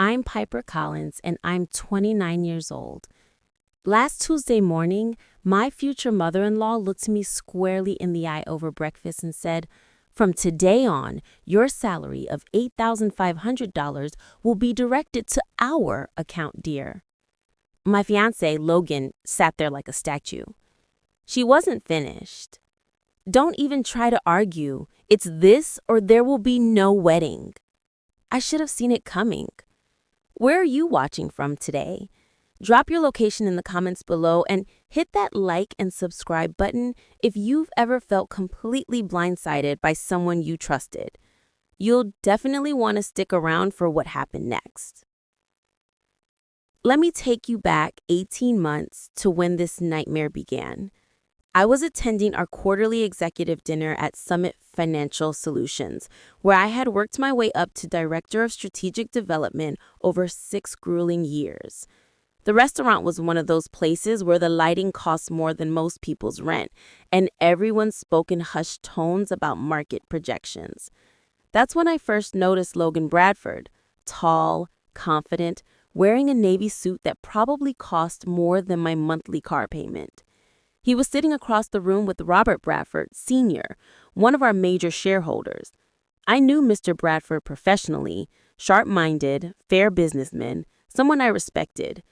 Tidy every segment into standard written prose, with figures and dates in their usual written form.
I'm Piper Collins, and I'm 29 years old. Last Tuesday morning, my future mother-in-law looked me squarely in the eye over breakfast and said, "From today on, your salary of $8,500 will be directed to our account, dear." My fiancé, Logan, sat there like a statue. She wasn't finished. "Don't even try to argue. It's this or there will be no wedding." I should have seen it coming. Where are you watching from today? Drop your location in the comments below and hit that like and subscribe button if you've ever felt completely blindsided by someone you trusted. You'll definitely want to stick around for what happened next. Let me take you back 18 months to when this nightmare began. I was attending our quarterly executive dinner at Summit Financial Solutions, where I had worked my way up to Director of Strategic Development over 6 grueling years. The restaurant was one of those places where the lighting costs more than most people's rent, and everyone spoke in hushed tones about market projections. That's when I first noticed Logan Bradford, tall, confident, wearing a navy suit that probably cost more than my monthly car payment. He was sitting across the room with Robert Bradford, Sr., one of our major shareholders. I knew Mr. Bradford professionally, sharp-minded, fair businessman, someone I respected.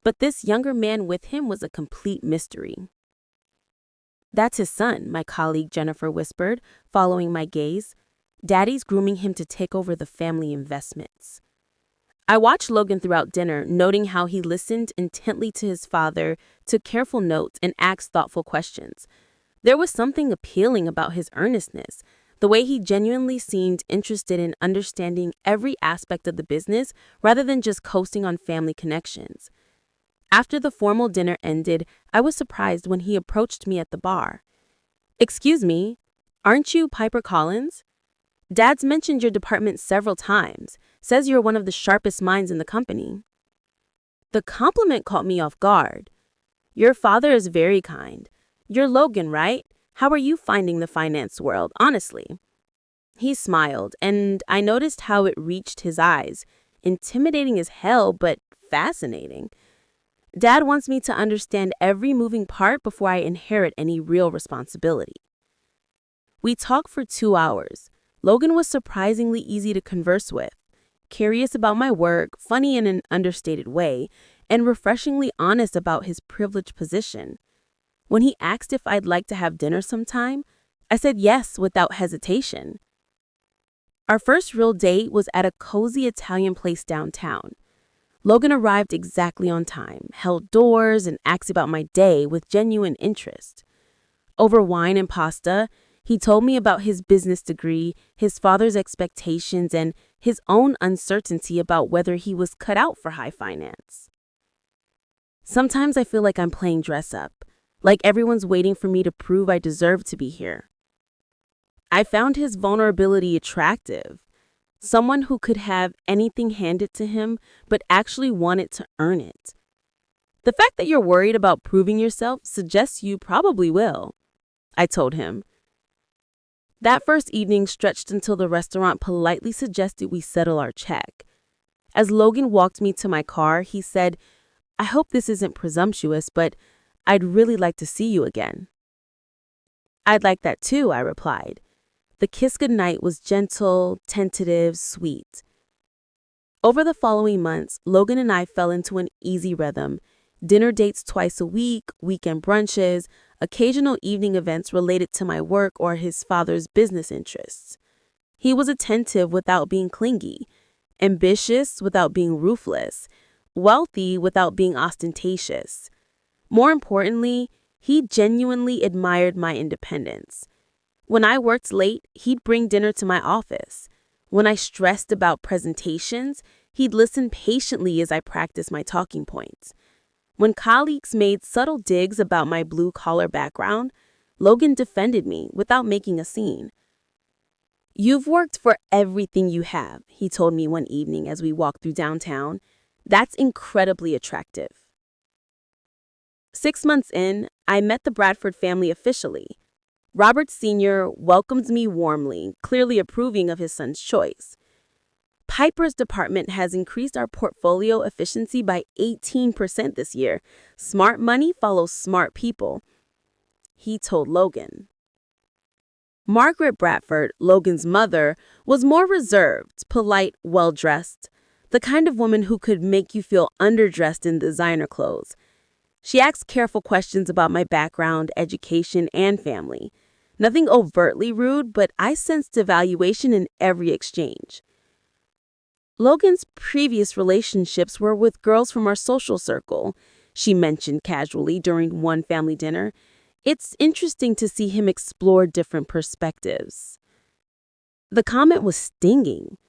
But this younger man with him was a complete mystery. "That's his son," my colleague Jennifer whispered, following my gaze. "Daddy's grooming him to take over the family investments." I watched Logan throughout dinner, noting how he listened intently to his father, took careful notes, and asked thoughtful questions. There was something appealing about his earnestness, the way he genuinely seemed interested in understanding every aspect of the business rather than just coasting on family connections. After the formal dinner ended, I was surprised when he approached me at the bar. "Excuse me, aren't you Piper Collins? Dad's mentioned your department several times, says you're one of the sharpest minds in the company." The compliment caught me off guard. "Your father is very kind. You're Logan, right? How are you finding the finance world, honestly?" He smiled, and I noticed how it reached his eyes, intimidating as hell, but fascinating. "Dad wants me to understand every moving part before I inherit any real responsibility." We talked for 2 hours. Logan was surprisingly easy to converse with, curious about my work, funny in an understated way, and refreshingly honest about his privileged position. When he asked if I'd like to have dinner sometime, I said yes without hesitation. Our first real date was at a cozy Italian place downtown. Logan arrived exactly on time, held doors, and asked about my day with genuine interest. Over wine and pasta, he told me about his business degree, his father's expectations, and his own uncertainty about whether he was cut out for high finance. Sometimes I feel like I'm playing dress up, like everyone's waiting for me to prove I deserve to be here. I found his vulnerability attractive. Someone who could have anything handed to him, but actually wanted to earn it. "The fact that you're worried about proving yourself suggests you probably will," I told him. That first evening stretched until the restaurant politely suggested we settle our check. As Logan walked me to my car, he said, "I hope this isn't presumptuous, but I'd really like to see you again." "I'd like that too," I replied. The kiss goodnight was gentle, tentative, sweet. Over the following months, Logan and I fell into an easy rhythm. Dinner dates twice a week, weekend brunches, occasional evening events related to my work or his father's business interests. He was attentive without being clingy, ambitious without being ruthless, wealthy without being ostentatious. More importantly, he genuinely admired my independence. When I worked late, he'd bring dinner to my office. When I stressed about presentations, he'd listen patiently as I practiced my talking points. When colleagues made subtle digs about my blue-collar background, Logan defended me without making a scene. "You've worked for everything you have," he told me one evening as we walked through downtown. "That's incredibly attractive." 6 months in, I met the Bradford family officially. Robert Sr. welcomed me warmly, clearly approving of his son's choice. Piper's department has increased our portfolio efficiency by 18% this year. Smart money follows smart people, he told Logan. Margaret Bradford, Logan's mother, was more reserved, polite, well-dressed, the kind of woman who could make you feel underdressed in designer clothes. She asked careful questions about my background, education, and family. Nothing overtly rude, but I sensed evaluation in every exchange. Logan's previous relationships were with girls from our social circle, she mentioned casually during one family dinner. It's interesting to see him explore different perspectives. The comment was stinging,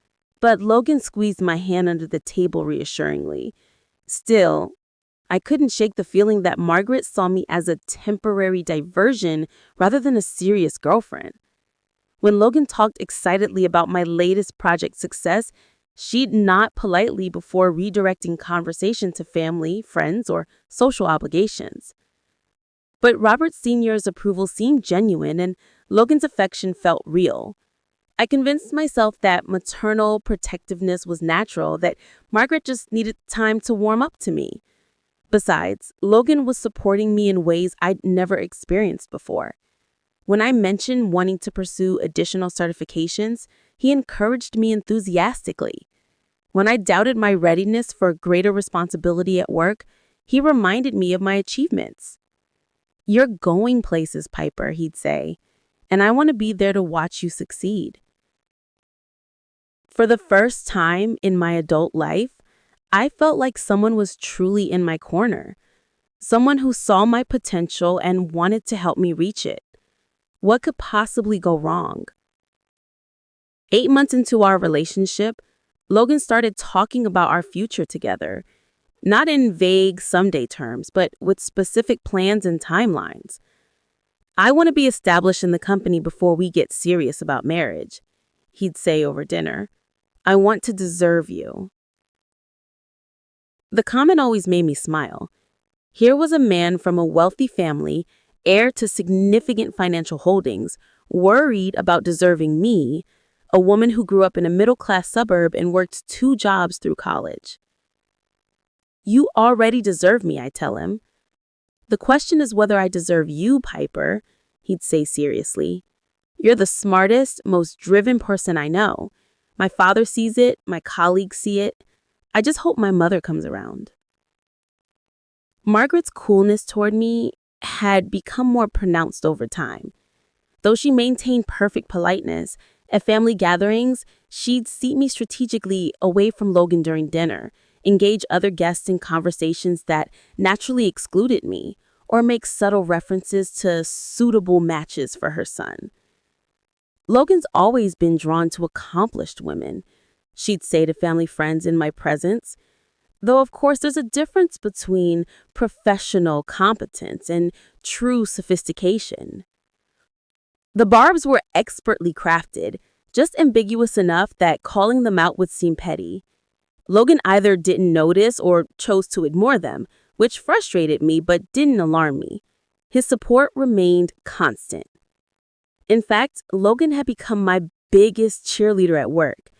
but Logan squeezed my hand under the table reassuringly. Still, I couldn't shake the feeling that Margaret saw me as a temporary diversion rather than a serious girlfriend. When Logan talked excitedly about my latest project success, she'd nod politely before redirecting conversation to family, friends, or social obligations. But Robert Sr.'s approval seemed genuine and Logan's affection felt real. I convinced myself that maternal protectiveness was natural, that Margaret just needed time to warm up to me. Besides, Logan was supporting me in ways I'd never experienced before. When I mentioned wanting to pursue additional certifications, he encouraged me enthusiastically. When I doubted my readiness for greater responsibility at work, he reminded me of my achievements. "You're going places, Piper," he'd say, "and I want to be there to watch you succeed." For the first time in my adult life, I felt like someone was truly in my corner, someone who saw my potential and wanted to help me reach it. What could possibly go wrong? 8 months into our relationship, Logan started talking about our future together, not in vague someday terms, but with specific plans and timelines. "I want to be established in the company before we get serious about marriage," he'd say over dinner. "I want to deserve you." The comment always made me smile. Here was a man from a wealthy family, heir to significant financial holdings, worried about deserving me, a woman who grew up in a middle-class suburb and worked 2 jobs through college. "You already deserve me," I tell him. "The question is whether I deserve you, Piper," he'd say seriously. "You're the smartest, most driven person I know. My father sees it, my colleagues see it. I just hope my mother comes around." Margaret's coolness toward me had become more pronounced over time. Though she maintained perfect politeness, at family gatherings, she'd seat me strategically away from Logan during dinner, engage other guests in conversations that naturally excluded me, or make subtle references to suitable matches for her son. "Logan's always been drawn to accomplished women," she'd say to family friends in my presence. Though, of course, there's a difference between professional competence and true sophistication. The barbs were expertly crafted, just ambiguous enough that calling them out would seem petty. Logan either didn't notice or chose to ignore them, which frustrated me but didn't alarm me. His support remained constant. In fact, Logan had become my biggest cheerleader at work.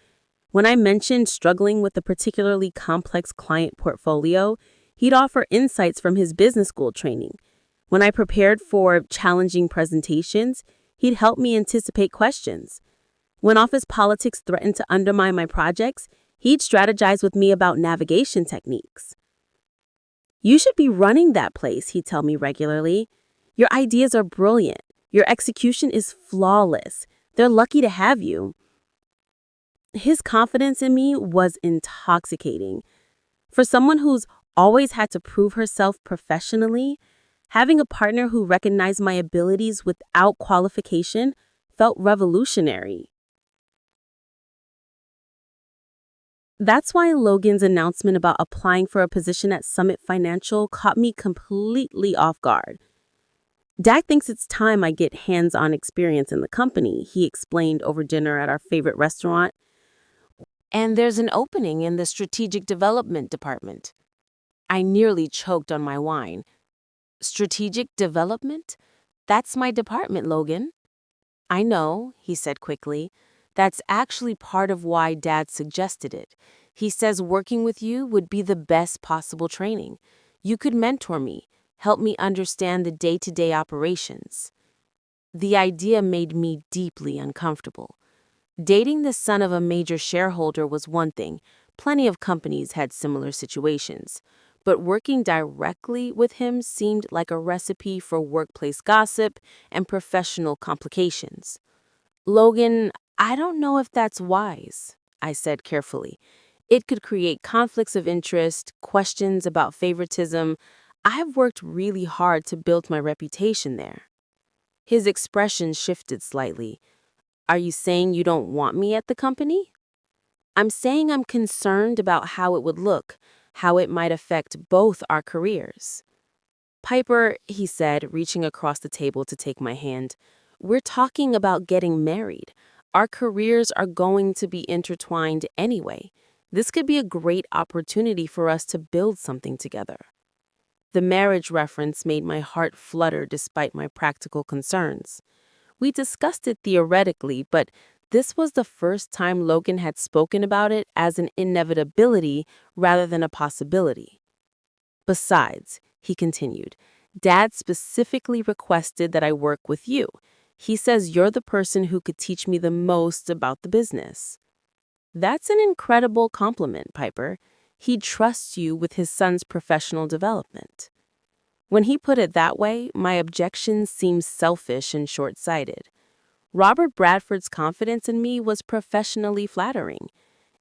When I mentioned struggling with a particularly complex client portfolio, he'd offer insights from his business school training. When I prepared for challenging presentations, he'd help me anticipate questions. When office politics threatened to undermine my projects, he'd strategize with me about navigation techniques. "You should be running that place," he'd tell me regularly. "Your ideas are brilliant. Your execution is flawless. They're lucky to have you." His confidence in me was intoxicating. For someone who's always had to prove herself professionally, having a partner who recognized my abilities without qualification felt revolutionary. That's why Logan's announcement about applying for a position at Summit Financial caught me completely off guard. "Dad thinks it's time I get hands-on experience in the company," he explained over dinner at our favorite restaurant. "And there's an opening in the strategic development department." I nearly choked on my wine. "Strategic development? That's my department, Logan." "I know," he said quickly. That's actually part of why Dad suggested it. He says working with you would be the best possible training. You could mentor me, help me understand the day-to-day operations. The idea made me deeply uncomfortable. Dating the son of a major shareholder was one thing. Plenty of companies had similar situations. But working directly with him seemed like a recipe for workplace gossip and professional complications. Logan, I don't know if that's wise, I said carefully. It could create conflicts of interest, questions about favoritism. I've worked really hard to build my reputation there. His expression shifted slightly. Are you saying you don't want me at the company? I'm saying I'm concerned about how it would look, how it might affect both our careers. Piper, he said, reaching across the table to take my hand, we're talking about getting married. Our careers are going to be intertwined anyway. This could be a great opportunity for us to build something together. The marriage reference made my heart flutter despite my practical concerns. We discussed it theoretically, but this was the first time Logan had spoken about it as an inevitability rather than a possibility. Besides, he continued, Dad specifically requested that I work with you. He says you're the person who could teach me the most about the business. That's an incredible compliment, Piper. He trusts you with his son's professional development. When he put it that way, my objections seemed selfish and short-sighted. Robert Bradford's confidence in me was professionally flattering.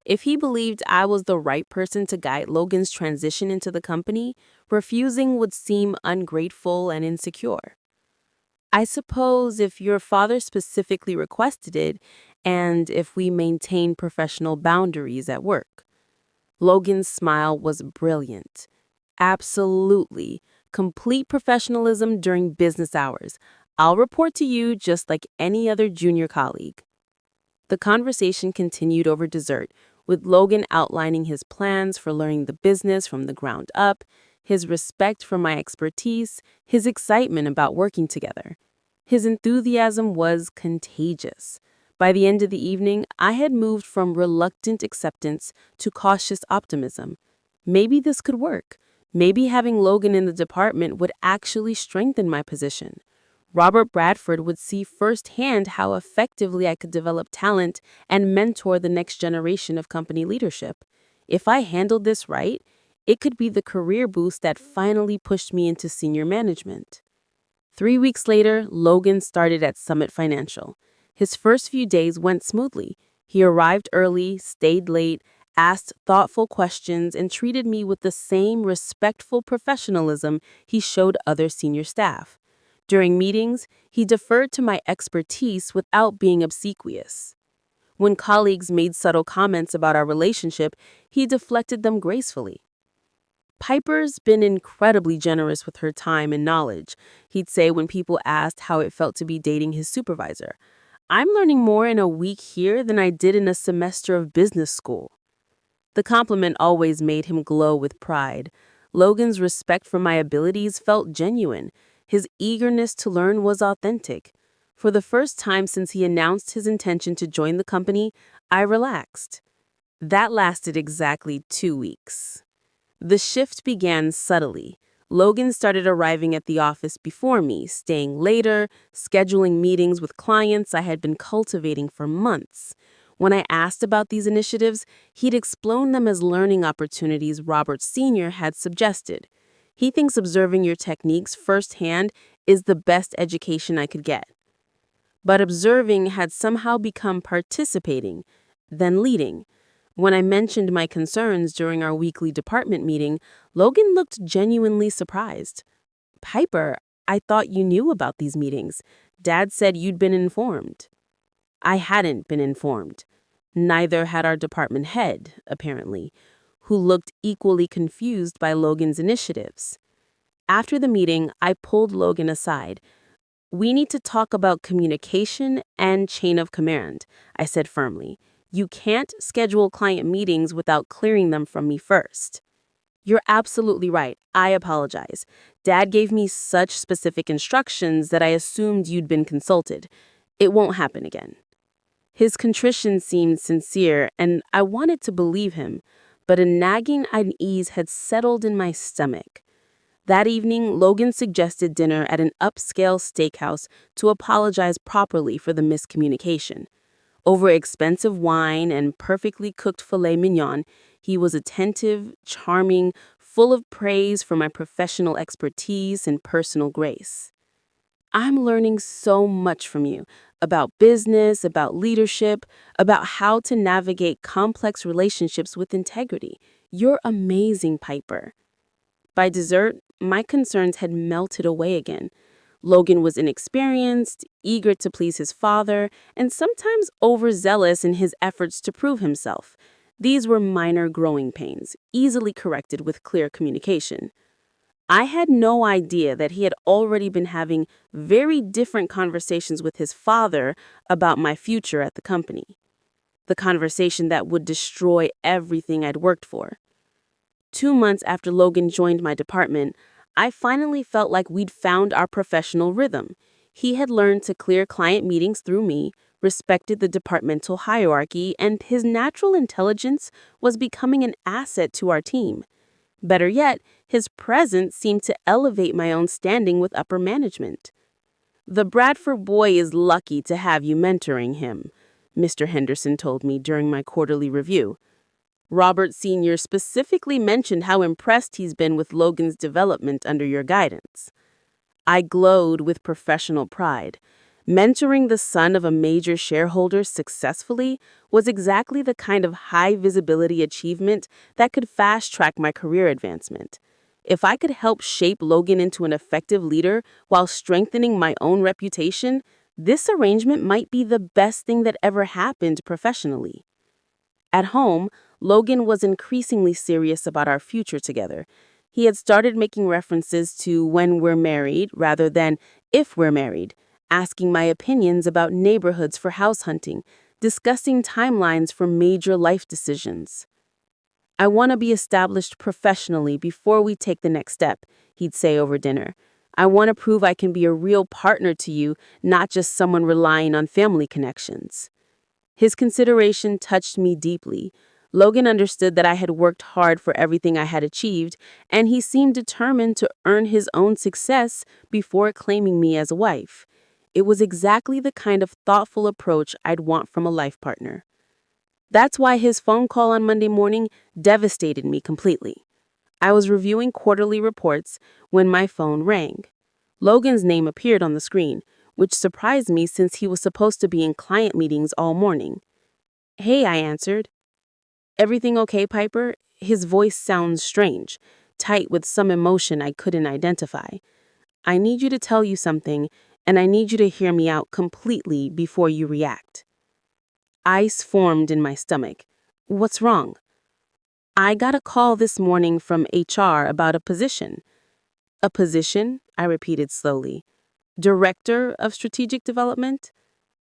If he believed I was the right person to guide Logan's transition into the company, refusing would seem ungrateful and insecure. I suppose if your father specifically requested it, and if we maintain professional boundaries at work. Logan's smile was brilliant. Absolutely. Complete professionalism during business hours. I'll report to you just like any other junior colleague. The conversation continued over dessert, with Logan outlining his plans for learning the business from the ground up, his respect for my expertise, his excitement about working together. His enthusiasm was contagious. By the end of the evening, I had moved from reluctant acceptance to cautious optimism. Maybe this could work. Maybe having Logan in the department would actually strengthen my position. Robert Bradford would see firsthand how effectively I could develop talent and mentor the next generation of company leadership. If I handled this right, it could be the career boost that finally pushed me into senior management. 3 weeks later, Logan started at Summit Financial. His first few days went smoothly. He arrived early, stayed late, asked thoughtful questions, and treated me with the same respectful professionalism he showed other senior staff. During meetings, he deferred to my expertise without being obsequious. When colleagues made subtle comments about our relationship, he deflected them gracefully. Piper's been incredibly generous with her time and knowledge, he'd say when people asked how it felt to be dating his supervisor. I'm learning more in a week here than I did in a semester of business school. The compliment always made him glow with pride. Logan's respect for my abilities felt genuine. His eagerness to learn was authentic. For the first time since he announced his intention to join the company, I relaxed. That lasted exactly 2 weeks. The shift began subtly. Logan started arriving at the office before me, staying later, scheduling meetings with clients I had been cultivating for months. When I asked about these initiatives, he'd explain them as learning opportunities Robert Sr. had suggested. He thinks observing your techniques firsthand is the best education I could get. But observing had somehow become participating, then leading. When I mentioned my concerns during our weekly department meeting, Logan looked genuinely surprised. Piper, I thought you knew about these meetings. Dad said you'd been informed. I hadn't been informed. Neither had our department head, apparently, who looked equally confused by Logan's initiatives. After the meeting, I pulled Logan aside. We need to talk about communication and chain of command, I said firmly. You can't schedule client meetings without clearing them from me first. You're absolutely right. I apologize. Dad gave me such specific instructions that I assumed you'd been consulted. It won't happen again. His contrition seemed sincere, and I wanted to believe him, but a nagging unease had settled in my stomach. That evening, Logan suggested dinner at an upscale steakhouse to apologize properly for the miscommunication. Over expensive wine and perfectly cooked filet mignon, he was attentive, charming, full of praise for my professional expertise and personal grace. I'm learning so much from you about business, about leadership, about how to navigate complex relationships with integrity. You're amazing, Piper. By dessert, my concerns had melted away again. Logan was inexperienced, eager to please his father, and sometimes overzealous in his efforts to prove himself. These were minor growing pains, easily corrected with clear communication. I had no idea that he had already been having very different conversations with his father about my future at the company. The conversation that would destroy everything I'd worked for. 2 months after Logan joined my department, I finally felt like we'd found our professional rhythm. He had learned to clear client meetings through me, respected the departmental hierarchy, and his natural intelligence was becoming an asset to our team. Better yet, his presence seemed to elevate my own standing with upper management. "The Bradford boy is lucky to have you mentoring him," Mr. Henderson told me during my quarterly review. "Robert Sr. specifically mentioned how impressed he's been with Logan's development under your guidance." I glowed with professional pride. Mentoring the son of a major shareholder successfully was exactly the kind of high-visibility achievement that could fast-track my career advancement. If I could help shape Logan into an effective leader while strengthening my own reputation, this arrangement might be the best thing that ever happened professionally. At home, Logan was increasingly serious about our future together. He had started making references to when we're married rather than if we're married, asking my opinions about neighborhoods for house hunting, discussing timelines for major life decisions. "I want to be established professionally before we take the next step," he'd say over dinner. "I want to prove I can be a real partner to you, not just someone relying on family connections." His consideration touched me deeply. Logan understood that I had worked hard for everything I had achieved, and he seemed determined to earn his own success before claiming me as a wife. It was exactly the kind of thoughtful approach I'd want from a life partner. That's why his phone call on Monday morning devastated me completely. I was reviewing quarterly reports when my phone rang. Logan's name appeared on the screen, which surprised me since he was supposed to be in client meetings all morning. "Hey," I answered. "Everything okay, Piper?" His voice sounds strange, tight with some emotion I couldn't identify. "I need you to tell you something, and I need you to hear me out completely before you react." Ice formed in my stomach. "What's wrong?" "I got a call this morning from HR about a position." "A position?" I repeated slowly. "Director of Strategic Development?"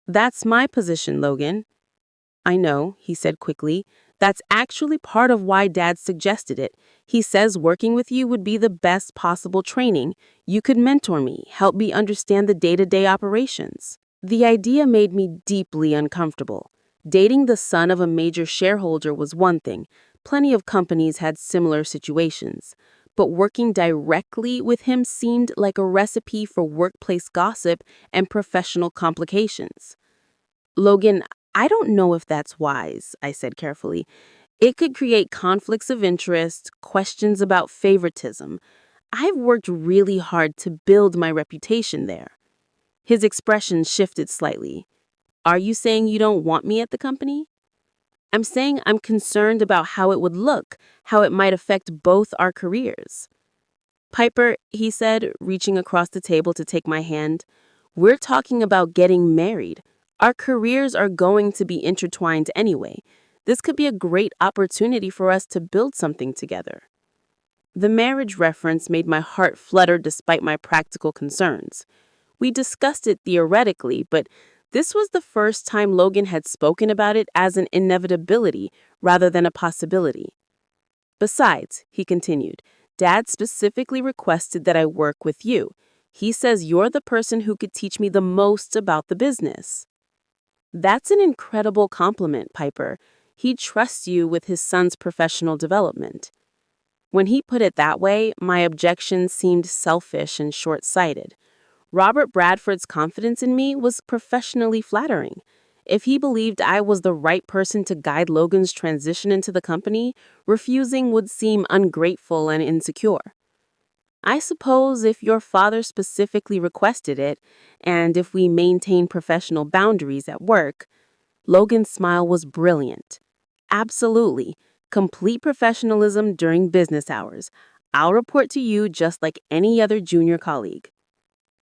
"That's my position, Logan." "I know," he said quickly. "That's actually part of why Dad suggested it. He says working with you would be the best possible training. You could mentor me, help me understand the day-to-day operations." The idea made me deeply uncomfortable. Dating the son of a major shareholder was one thing. Plenty of companies had similar situations. But working directly with him seemed like a recipe for workplace gossip and professional complications. "Logan, I don't know if that's wise," I said carefully. "It could create conflicts of interest, questions about favoritism. I've worked really hard to build my reputation there." His expression shifted slightly. "Are you saying you don't want me at the company?" "I'm saying I'm concerned about how it would look, how it might affect both our careers." "Piper," he said, reaching across the table to take my hand, "we're talking about getting married. Our careers are going to be intertwined anyway. This could be a great opportunity for us to build something together." The marriage reference made my heart flutter despite my practical concerns. We discussed it theoretically, but this was the first time Logan had spoken about it as an inevitability rather than a possibility. "Besides," he continued, "Dad specifically requested that I work with you. He says you're the person who could teach me the most about the business." That's an incredible compliment, Piper. He trusts you with his son's professional development. When he put it that way, my objection seemed selfish and short-sighted. Robert Bradford's confidence in me was professionally flattering. If he believed I was the right person to guide Logan's transition into the company, refusing would seem ungrateful and insecure. I suppose if your father specifically requested it, and if we maintain professional boundaries at work. Logan's smile was brilliant. Absolutely. Complete professionalism during business hours. I'll report to you just like any other junior colleague.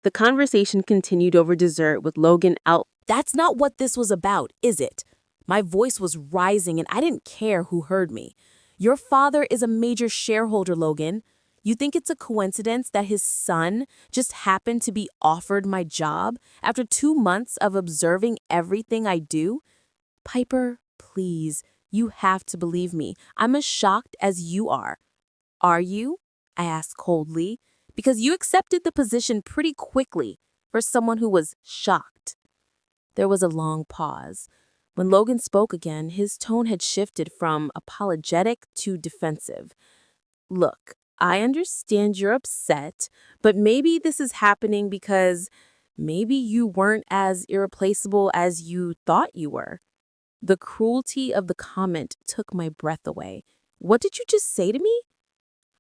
The conversation continued over dessert with Logan out. That's not what this was about, is it? My voice was rising and I didn't care who heard me. Your father is a major shareholder, Logan. You think it's a coincidence that his son just happened to be offered my job after 2 months of observing everything I do? Piper, please, you have to believe me. I'm as shocked as you are. Are you? I asked coldly, because you accepted the position pretty quickly for someone who was shocked. There was a long pause. When Logan spoke again, his tone had shifted from apologetic to defensive. Look, I understand you're upset, but maybe this is happening because maybe you weren't as irreplaceable as you thought you were. The cruelty of the comment took my breath away. What did you just say to me?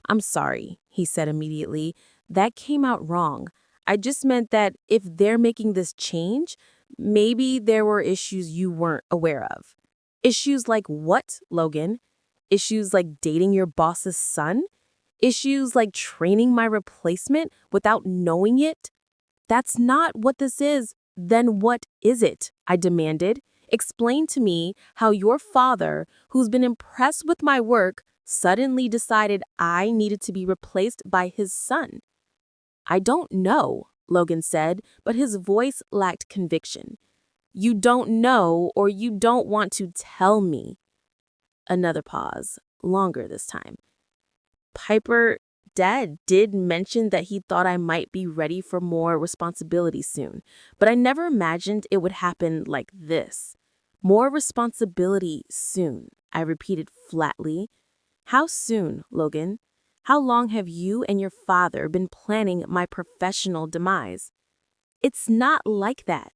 I'm sorry, he said immediately. That came out wrong. I just meant that if they're making this change, maybe there were issues you weren't aware of. Issues like what, Logan? Issues like dating your boss's son? Issues like training my replacement without knowing it? That's not what this is. Then what is it? I demanded. Explain to me how your father, who's been impressed with my work, suddenly decided I needed to be replaced by his son. I don't know, Logan said, but his voice lacked conviction. You don't know or you don't want to tell me. Another pause, longer this time. Piper, Dad did mention that he thought I might be ready for more responsibility soon, but I never imagined it would happen like this. More responsibility soon, I repeated flatly. How soon, Logan? How long have you and your father been planning my professional demise? It's not like that.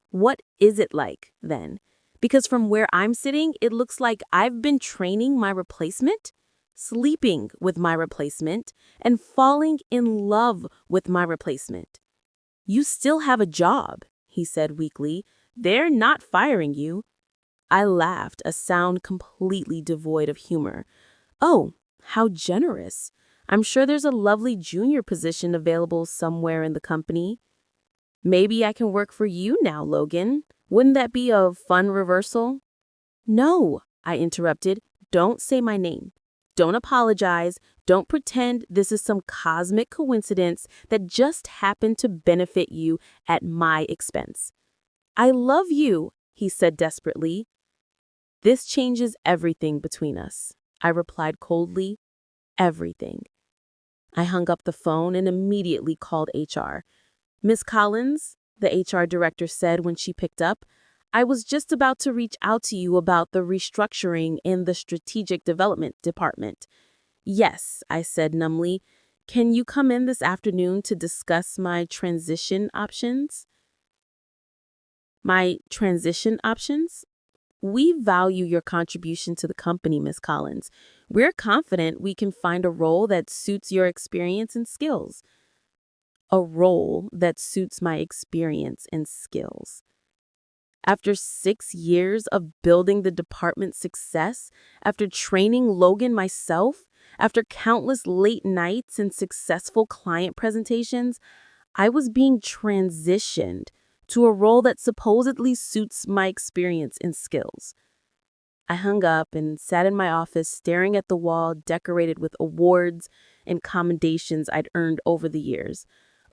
What is it like, then? Because from where I'm sitting, it looks like I've been training my replacement, sleeping with my replacement, and falling in love with my replacement. You still have a job, he said weakly. They're not firing you. I laughed, a sound completely devoid of humor. Oh, how generous. I'm sure there's a lovely junior position available somewhere in the company. Maybe I can work for you now, Logan. Wouldn't that be a fun reversal? No, I interrupted. Don't say my name. Don't apologize. Don't pretend this is some cosmic coincidence that just happened to benefit you at my expense. I love you, he said desperately. This changes everything between us, I replied coldly. Everything. I hung up the phone and immediately called HR. Miss Collins, the HR director said when she picked up, I was just about to reach out to you about the restructuring in the strategic development department. Yes, I said numbly. Can you come in this afternoon to discuss my transition options? My transition options? We value your contribution to the company, Miss Collins. We're confident we can find a role that suits your experience and skills. A role that suits my experience and skills. After 6 years of building the department's success, after training Logan myself, after countless late nights and successful client presentations, I was being transitioned to a role that supposedly suits my experience and skills. I hung up and sat in my office staring at the wall decorated with awards and commendations I'd earned over the years.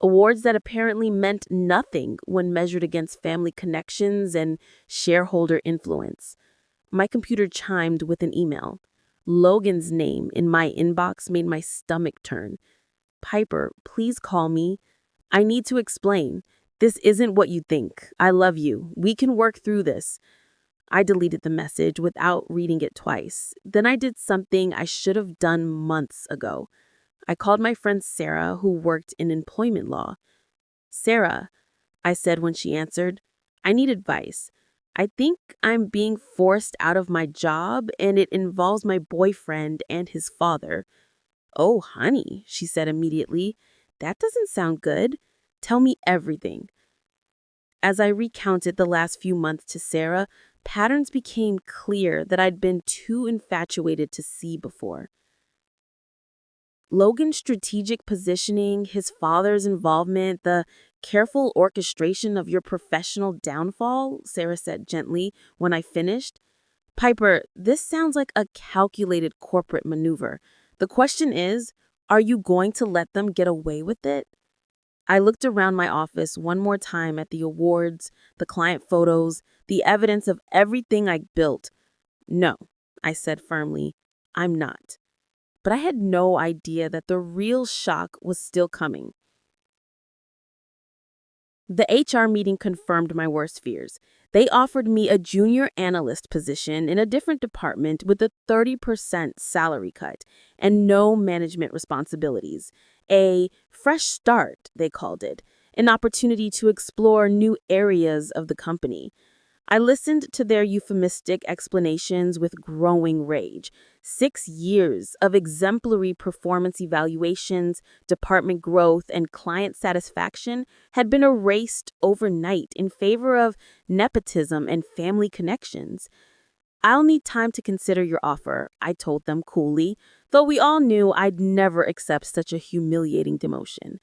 Awards that apparently meant nothing when measured against family connections and shareholder influence. My computer chimed with an email. Logan's name in my inbox made my stomach turn. Piper, please call me. I need to explain. This isn't what you think. I love you. We can work through this. I deleted the message without reading it twice. Then I did something I should have done months ago. I called my friend Sarah, who worked in employment law. "Sarah," I said when she answered, "I need advice. I think I'm being forced out of my job, and it involves my boyfriend and his father." "Oh, honey," she said immediately. "That doesn't sound good. Tell me everything." As I recounted the last few months to Sarah, patterns became clear that I'd been too infatuated to see before. Logan's strategic positioning, his father's involvement, the careful orchestration of your professional downfall, Sarah said gently when I finished. "Piper, this sounds like a calculated corporate maneuver. The question is, are you going to let them get away with it?" I looked around my office one more time at the awards, the client photos, the evidence of everything I built. "No," I said firmly, "I'm not." But I had no idea that the real shock was still coming. The HR meeting confirmed my worst fears. They offered me a junior analyst position in a different department with a 30% salary cut and no management responsibilities. A fresh start, they called it, an opportunity to explore new areas of the company. I listened to their euphemistic explanations with growing rage. 6 years of exemplary performance evaluations, department growth, and client satisfaction had been erased overnight in favor of nepotism and family connections. "I'll need time to consider your offer," I told them coolly, though we all knew I'd never accept such a humiliating demotion.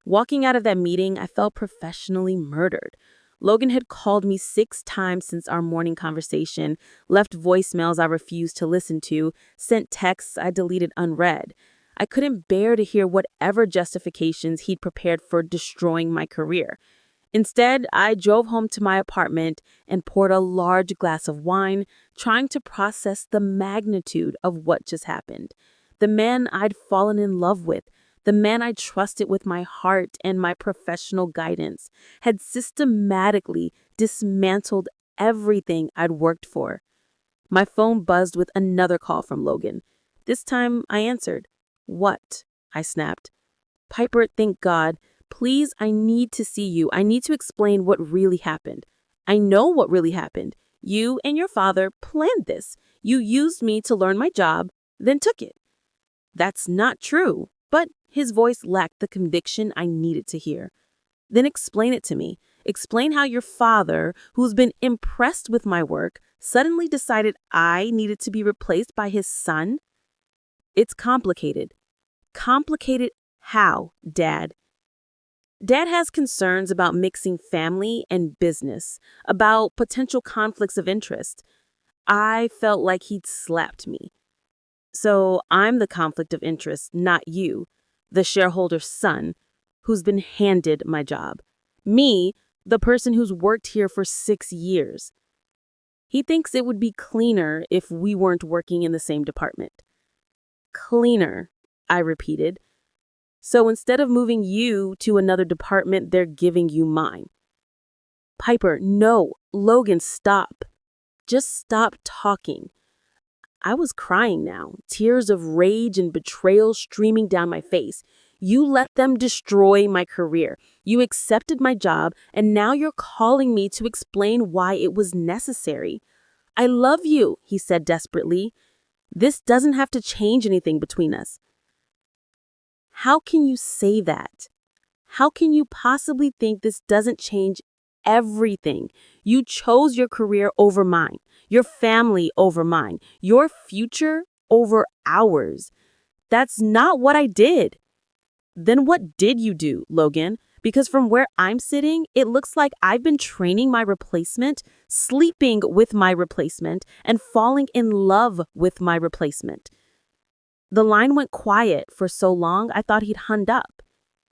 Walking out of that meeting, I felt professionally murdered. Logan had called me 6 times since our morning conversation, left voicemails I refused to listen to, sent texts I deleted unread. I couldn't bear to hear whatever justifications he'd prepared for destroying my career. Instead, I drove home to my apartment and poured a large glass of wine, trying to process the magnitude of what just happened. The man I'd fallen in love with, the man I trusted with my heart and my professional guidance, had systematically dismantled everything I'd worked for. My phone buzzed with another call from Logan. This time I answered. "What?" I snapped. "Piper, thank God. Please, I need to see you. I need to explain what really happened." "I know what really happened. You and your father planned this. You used me to learn my job, then took it." "That's not true." But his voice lacked the conviction I needed to hear. "Then explain it to me. Explain how your father, who's been impressed with my work, suddenly decided I needed to be replaced by his son." "It's complicated." "Complicated how, Dad?" "Dad has concerns about mixing family and business, about potential conflicts of interest." I felt like he'd slapped me. "So I'm the conflict of interest, not you, the shareholder's son, who's been handed my job. Me, the person who's worked here for 6 years. He thinks it would be cleaner if we weren't working in the same department." "Cleaner," I repeated. "So instead of moving you to another department, they're giving you mine." "Piper, no. Logan, stop. Just stop talking." I was crying now, tears of rage and betrayal streaming down my face. "You let them destroy my career. You accepted my job, and now you're calling me to explain why it was necessary." "I love you," he said desperately. "This doesn't have to change anything between us." How can you say that? How can you possibly think this doesn't change everything? You chose your career over mine, your family over mine, your future over ours. That's not what I did. Then what did you do, Logan? Because from where I'm sitting, it looks like I've been training my replacement, sleeping with my replacement, and falling in love with my replacement. The line went quiet for so long I thought he'd hung up.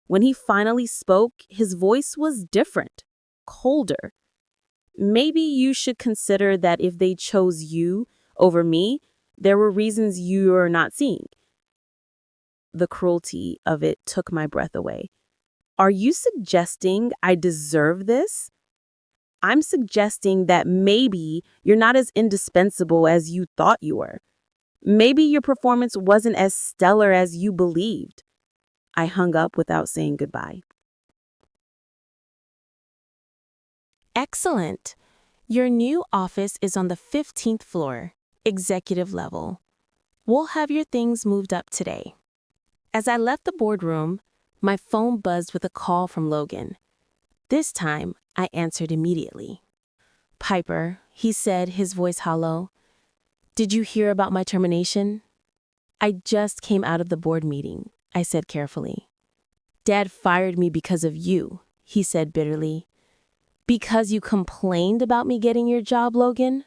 When he finally spoke, his voice was different, colder. "Maybe you should consider that if they chose you over me, there were reasons you're not seeing." The cruelty of it took my breath away. Are you suggesting I deserve this? I'm suggesting that maybe you're not as indispensable as you thought you were. Maybe your performance wasn't as stellar as you believed. I hung up without saying goodbye. Excellent. Your new office is on the 15th floor, executive level. We'll have your things moved up today. As I left the boardroom, my phone buzzed with a call from Logan. This time, I answered immediately. "Piper," he said, his voice hollow. "Did you hear about my termination?" "I just came out of the board meeting," I said carefully. "Dad fired me because of you," he said bitterly. "Because you complained about me getting your job, Logan?"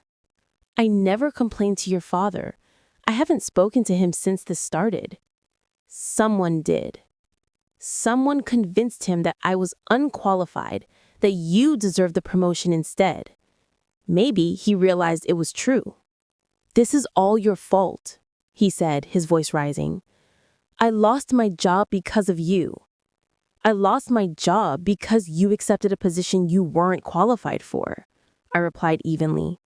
"I never complained to your father. I haven't spoken to him since this started." "Someone did. Someone convinced him that I was unqualified, that you deserved the promotion instead. Maybe he realized it was true." "This is all your fault," he said, his voice rising. "I lost my job because of you. I lost my job because you accepted a position you weren't qualified for," I replied evenly.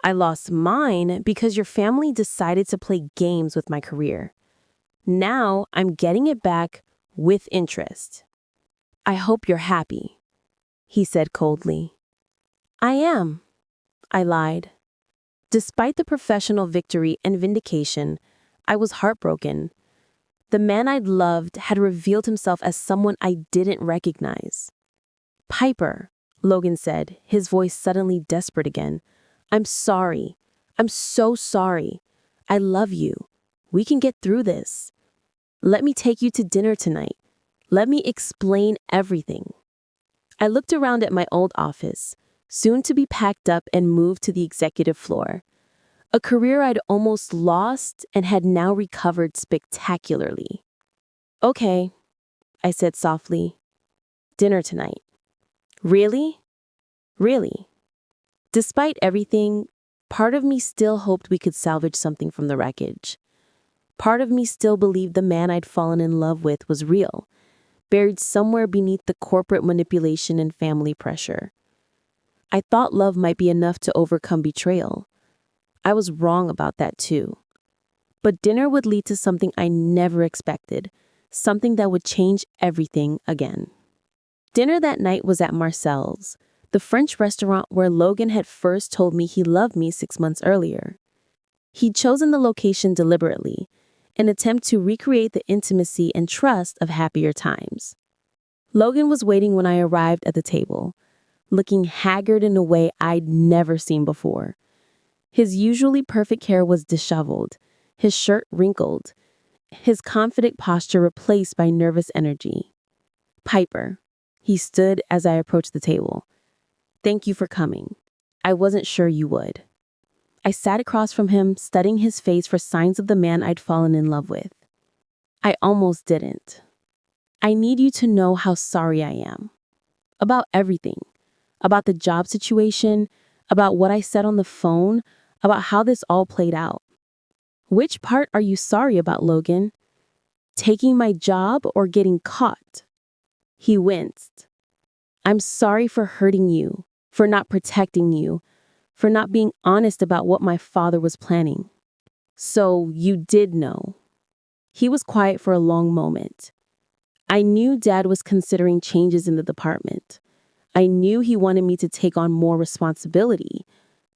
"I lost mine because your family decided to play games with my career. Now I'm getting it back with interest." "I hope you're happy," he said coldly. "I am," I lied. Despite the professional victory and vindication, I was heartbroken. The man I'd loved had revealed himself as someone I didn't recognize. "Piper," Logan said, his voice suddenly desperate again. "I'm sorry. I'm so sorry. I love you. We can get through this. Let me take you to dinner tonight. Let me explain everything." I looked around at my old office, soon to be packed up and moved to the executive floor. A career I'd almost lost and had now recovered spectacularly. "Okay," I said softly. "Dinner tonight." "Really? Really?" Despite everything, part of me still hoped we could salvage something from the wreckage. Part of me still believed the man I'd fallen in love with was real, buried somewhere beneath the corporate manipulation and family pressure. I thought love might be enough to overcome betrayal. I was wrong about that too. But dinner would lead to something I never expected, something that would change everything again. Dinner that night was at Marcel's, the French restaurant where Logan had first told me he loved me 6 months earlier. He'd chosen the location deliberately, an attempt to recreate the intimacy and trust of happier times. Logan was waiting when I arrived at the table, looking haggard in a way I'd never seen before. His usually perfect hair was disheveled, his shirt wrinkled, his confident posture replaced by nervous energy. "Piper," he stood as I approached the table. "Thank you for coming. I wasn't sure you would." I sat across from him, studying his face for signs of the man I'd fallen in love with. "I almost didn't. I need you to know how sorry I am. About everything. About the job situation, about what I said on the phone, about how this all played out." "Which part are you sorry about, Logan? Taking my job or getting caught?" He winced. "I'm sorry for hurting you, for not protecting you, for not being honest about what my father was planning." "So you did know." He was quiet for a long moment. I knew Dad was considering changes in the department. I knew he wanted me to take on more responsibility.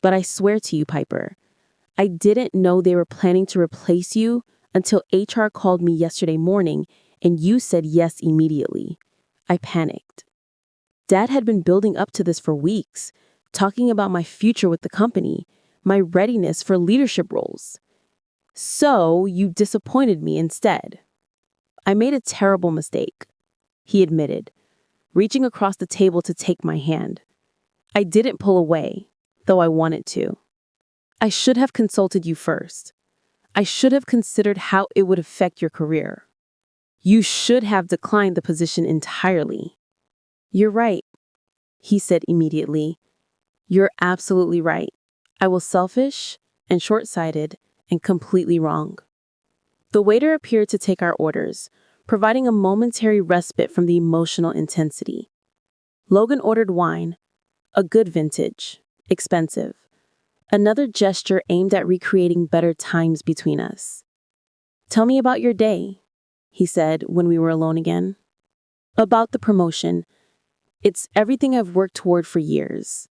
But I swear to you, Piper, I didn't know they were planning to replace you until HR called me yesterday morning and you said yes immediately. I panicked. Dad had been building up to this for weeks, talking about my future with the company, my readiness for leadership roles. "So you disappointed me instead." "I made a terrible mistake," he admitted, reaching across the table to take my hand. "I didn't pull away, though I wanted to. I should have consulted you first. I should have considered how it would affect your career. You should have declined the position entirely." "You're right," he said immediately. "You're absolutely right. I was selfish and short-sighted and completely wrong." The waiter appeared to take our orders, providing a momentary respite from the emotional intensity. Logan ordered wine, a good vintage, expensive. Another gesture aimed at recreating better times between us. "Tell me about your day," he said when we were alone again. "About the promotion. It's everything I've worked toward for years,"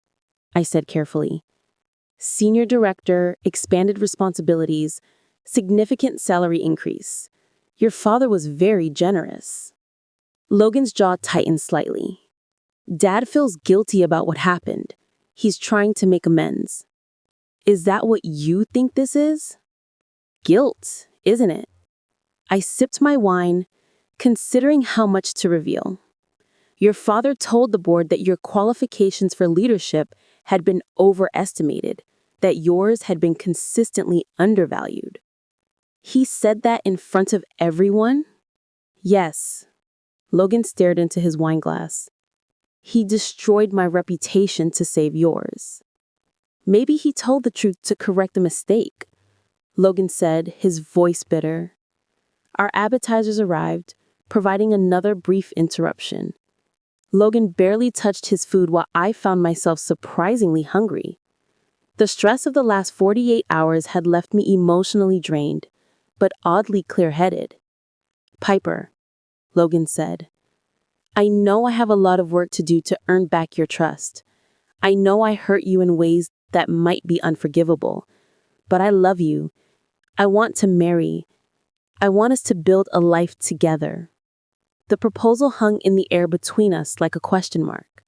I said carefully. "Senior director, expanded responsibilities, significant salary increase. Your father was very generous." Logan's jaw tightened slightly. "Dad feels guilty about what happened. He's trying to make amends." "Is that what you think this is?" "Guilt, isn't it?" I sipped my wine, considering how much to reveal. "Your father told the board that your qualifications for leadership had been overestimated, that yours had been consistently undervalued." "He said that in front of everyone?" "Yes." Logan stared into his wine glass. "He destroyed my reputation to save yours." "Maybe he told the truth to correct a mistake," Logan said, his voice bitter. Our appetizers arrived, providing another brief interruption. Logan barely touched his food while I found myself surprisingly hungry. The stress of the last 48 hours had left me emotionally drained, but oddly clear-headed. "Piper," Logan said, "I know I have a lot of work to do to earn back your trust. I know I hurt you in ways that might be unforgivable, but I love you. I want to marry. I want us to build a life together." The proposal hung in the air between us like a question mark.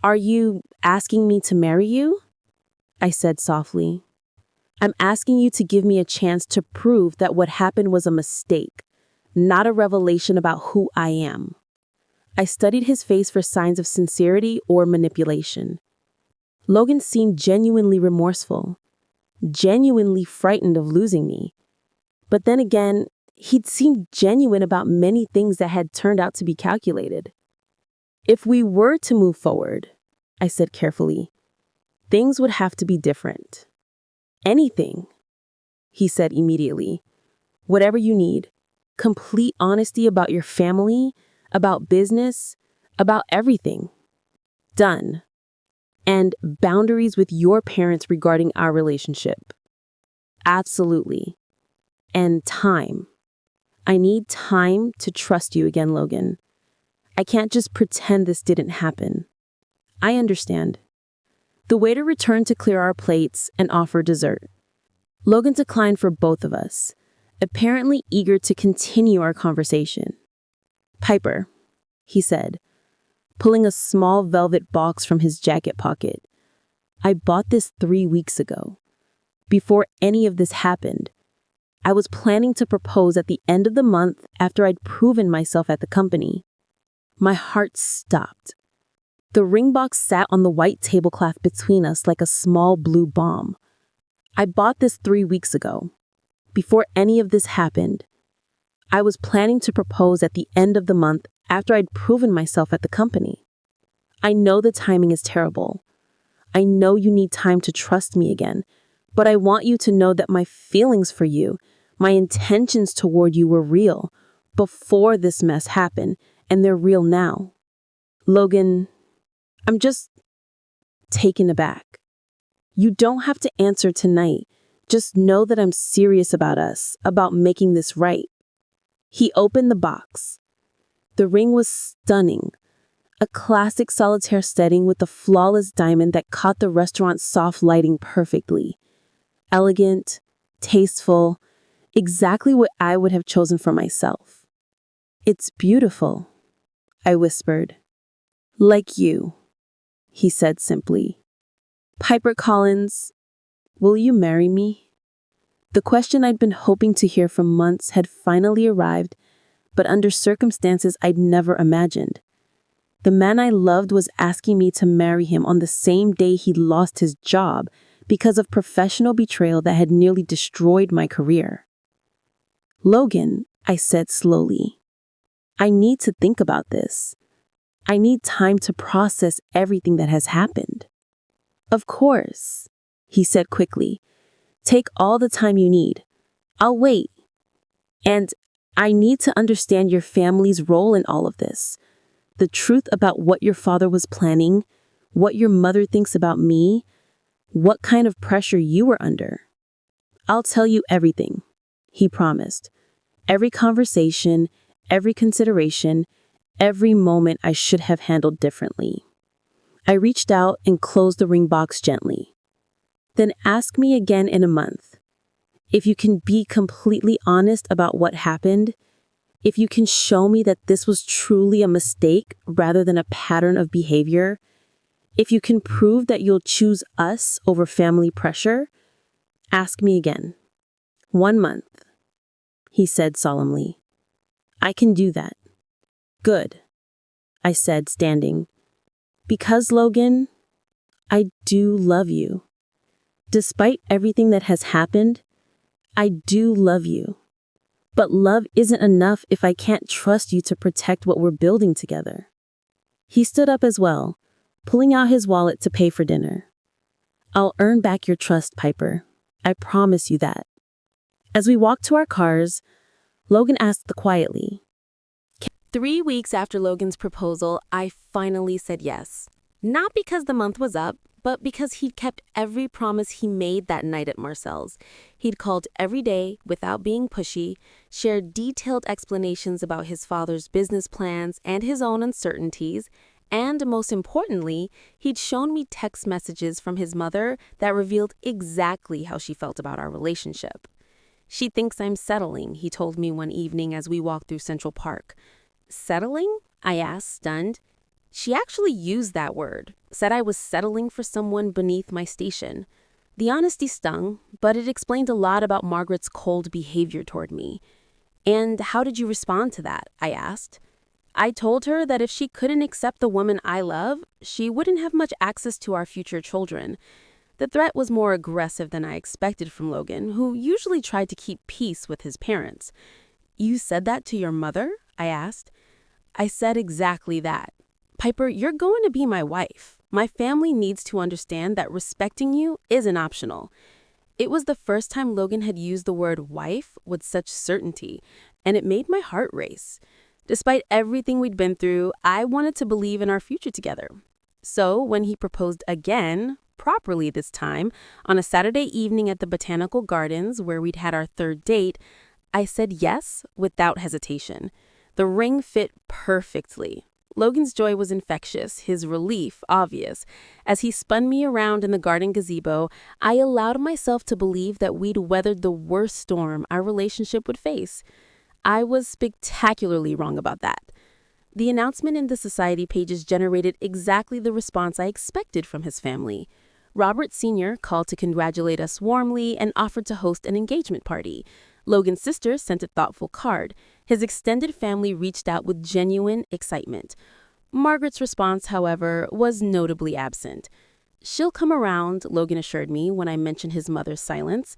"Are you asking me to marry you?" I said softly. "I'm asking you to give me a chance to prove that what happened was a mistake, not a revelation about who I am." I studied his face for signs of sincerity or manipulation. Logan seemed genuinely remorseful, genuinely frightened of losing me. But then again, he'd seemed genuine about many things that had turned out to be calculated. "If we were to move forward," I said carefully, "things would have to be different." "Anything," he said immediately. "Whatever you need. Complete honesty about your family, about business, about everything." "Done. And boundaries with your parents regarding our relationship." "Absolutely. And time. I need time to trust you again, Logan. I can't just pretend this didn't happen." "I understand." The waiter returned to clear our plates and offer dessert. Logan declined for both of us, apparently eager to continue our conversation. "Piper," he said, pulling a small velvet box from his jacket pocket. "I bought this 3 weeks ago. Before any of this happened, I was planning to propose at the end of the month after I'd proven myself at the company." My heart stopped. The ring box sat on the white tablecloth between us like a small blue bomb. "I bought this 3 weeks ago. Before any of this happened, I was planning to propose at the end of the month after I'd proven myself at the company. I know the timing is terrible. I know you need time to trust me again, but I want you to know that my feelings for you, my intentions toward you were real before this mess happened, and they're real now." "Logan, I'm just taken aback. You don't have to answer tonight. Just know that I'm serious about us, about making this right." He opened the box. The ring was stunning. A classic solitaire setting with a flawless diamond that caught the restaurant's soft lighting perfectly. Elegant, tasteful, exactly what I would have chosen for myself. "It's beautiful," I whispered. "Like you," he said simply. "Piper Collins, will you marry me?" The question I'd been hoping to hear for months had finally arrived, but under circumstances I'd never imagined. The man I loved was asking me to marry him on the same day he'd lost his job because of professional betrayal that had nearly destroyed my career. "Logan," I said slowly, "I need to think about this. I need time to process everything that has happened." "Of course," he said quickly. "Take all the time you need. I'll wait. And I need to understand your family's role in all of this. The truth about what your father was planning, what your mother thinks about me, what kind of pressure you were under. I'll tell you everything, he promised. Every conversation, every consideration, every moment I should have handled differently. I reached out and closed the ring box gently. Then ask me again in a month. If you can be completely honest about what happened, if you can show me that this was truly a mistake rather than a pattern of behavior, if you can prove that you'll choose us over family pressure, ask me again. 1 month, he said solemnly. I can do that. Good, I said, standing. Because, Logan, I do love you. Despite everything that has happened, I do love you. But love isn't enough if I can't trust you to protect what we're building together. He stood up as well, pulling out his wallet to pay for dinner. I'll earn back your trust, Piper. I promise you that. As we walked to our cars, Logan asked quietly. 3 weeks after Logan's proposal, I finally said yes. Not because the month was up, but because he'd kept every promise he made that night at Marcel's. He'd called every day without being pushy, shared detailed explanations about his father's business plans and his own uncertainties, and most importantly, he'd shown me text messages from his mother that revealed exactly how she felt about our relationship. She thinks I'm settling, he told me one evening as we walked through Central Park. Settling? I asked, stunned. She actually used that word, said I was settling for someone beneath my station. The honesty stung, but it explained a lot about Margaret's cold behavior toward me. And how did you respond to that? I asked. I told her that if she couldn't accept the woman I love, she wouldn't have much access to our future children. The threat was more aggressive than I expected from Logan, who usually tried to keep peace with his parents. You said that to your mother? I asked. I said exactly that. Piper, you're going to be my wife. My family needs to understand that respecting you isn't optional. It was the first time Logan had used the word wife with such certainty, and it made my heart race. Despite everything we'd been through, I wanted to believe in our future together. So when he proposed again, properly this time, on a Saturday evening at the Botanical Gardens where we'd had our third date, I said yes without hesitation. The ring fit perfectly. Logan's joy was infectious, his relief obvious. As he spun me around in the garden gazebo, I allowed myself to believe that we'd weathered the worst storm our relationship would face. I was spectacularly wrong about that. The announcement in the society pages generated exactly the response I expected from his family. Robert Sr. called to congratulate us warmly and offered to host an engagement party. Logan's sister sent a thoughtful card. His extended family reached out with genuine excitement. Margaret's response, however, was notably absent. She'll come around, Logan assured me when I mentioned his mother's silence.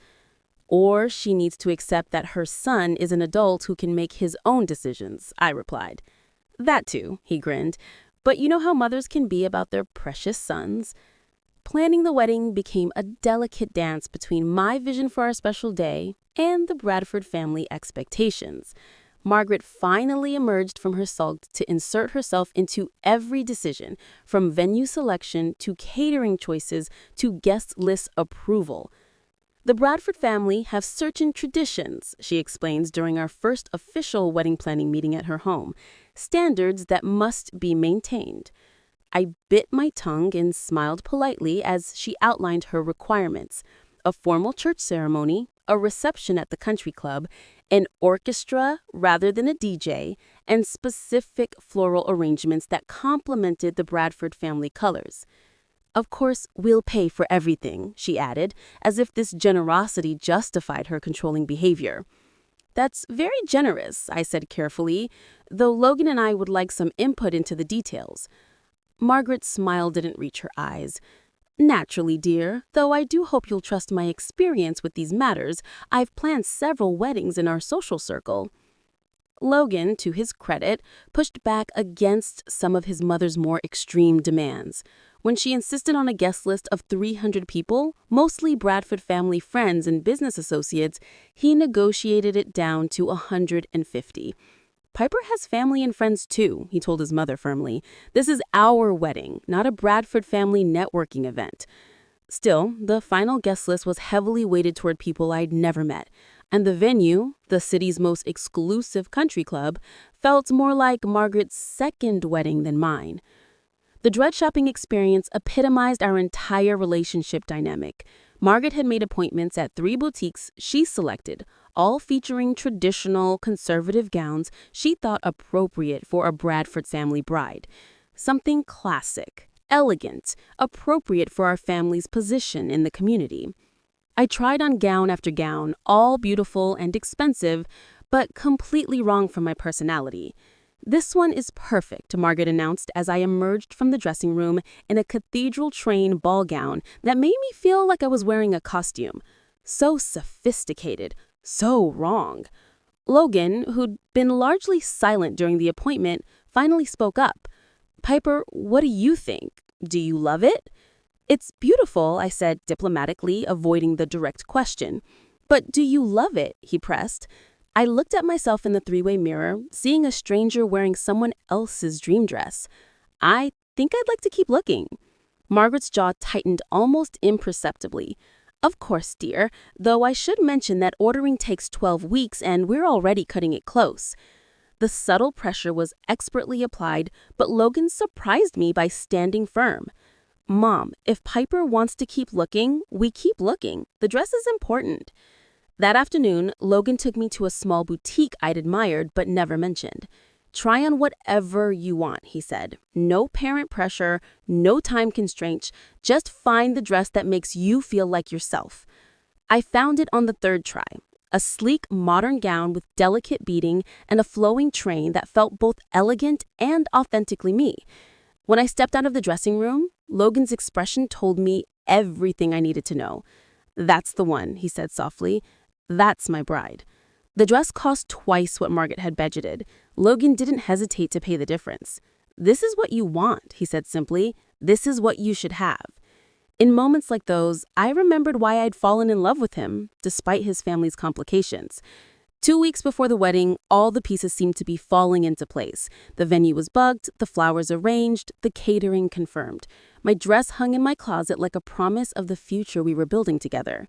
Or she needs to accept that her son is an adult who can make his own decisions, I replied. That too, he grinned. But you know how mothers can be about their precious sons. Planning the wedding became a delicate dance between my vision for our special day and the Bradford family expectations. Margaret finally emerged from her sulk to insert herself into every decision, from venue selection to catering choices to guest list approval. The Bradford family have certain traditions, she explains during our first official wedding planning meeting at her home, standards that must be maintained. I bit my tongue and smiled politely as she outlined her requirements: a formal church ceremony, a reception at the country club, an orchestra rather than a DJ, and specific floral arrangements that complemented the Bradford family colors. Of course, we'll pay for everything, she added, as if this generosity justified her controlling behavior. That's very generous, I said carefully, though Logan and I would like some input into the details. Margaret's smile didn't reach her eyes. Naturally, dear, though I do hope you'll trust my experience with these matters. I've planned several weddings in our social circle. Logan, to his credit, pushed back against some of his mother's more extreme demands. When she insisted on a guest list of 300 people, mostly Bradford family friends and business associates, he negotiated it down to 150. Piper has family and friends too, he told his mother firmly. This is our wedding, not a Bradford family networking event. Still, the final guest list was heavily weighted toward people I'd never met, and the venue, the city's most exclusive country club, felt more like Margaret's second wedding than mine. The dress shopping experience epitomized our entire relationship dynamic. Margaret had made appointments at 3 boutiques she selected, all featuring traditional, conservative gowns she thought appropriate for a Bradford family bride. Something classic, elegant, appropriate for our family's position in the community. I tried on gown after gown, all beautiful and expensive, but completely wrong for my personality. This one is perfect, Margaret announced as I emerged from the dressing room in a cathedral train ball gown that made me feel like I was wearing a costume. So sophisticated, so wrong. Logan, who'd been largely silent during the appointment, finally spoke up. Piper, what do you think? Do you love it? It's beautiful, I said diplomatically, avoiding the direct question. But do you love it? He pressed. I looked at myself in the 3-way mirror, seeing a stranger wearing someone else's dream dress. I think I'd like to keep looking. Margaret's jaw tightened almost imperceptibly. Of course, dear, though I should mention that ordering takes 12 weeks and we're already cutting it close. The subtle pressure was expertly applied, but Logan surprised me by standing firm. Mom, if Piper wants to keep looking, we keep looking. The dress is important. That afternoon, Logan took me to a small boutique I'd admired but never mentioned. Try on whatever you want, he said. No parent pressure, no time constraints, just find the dress that makes you feel like yourself. I found it on the 3rd try, a sleek, modern gown with delicate beading and a flowing train that felt both elegant and authentically me. When I stepped out of the dressing room, Logan's expression told me everything I needed to know. That's the one, he said softly. That's my bride. The dress cost twice what Margaret had budgeted. Logan didn't hesitate to pay the difference. This is what you want, he said simply. This is what you should have. In moments like those, I remembered why I'd fallen in love with him, despite his family's complications. 2 weeks before the wedding, all the pieces seemed to be falling into place. The venue was booked, the flowers arranged, the catering confirmed. My dress hung in my closet like a promise of the future we were building together.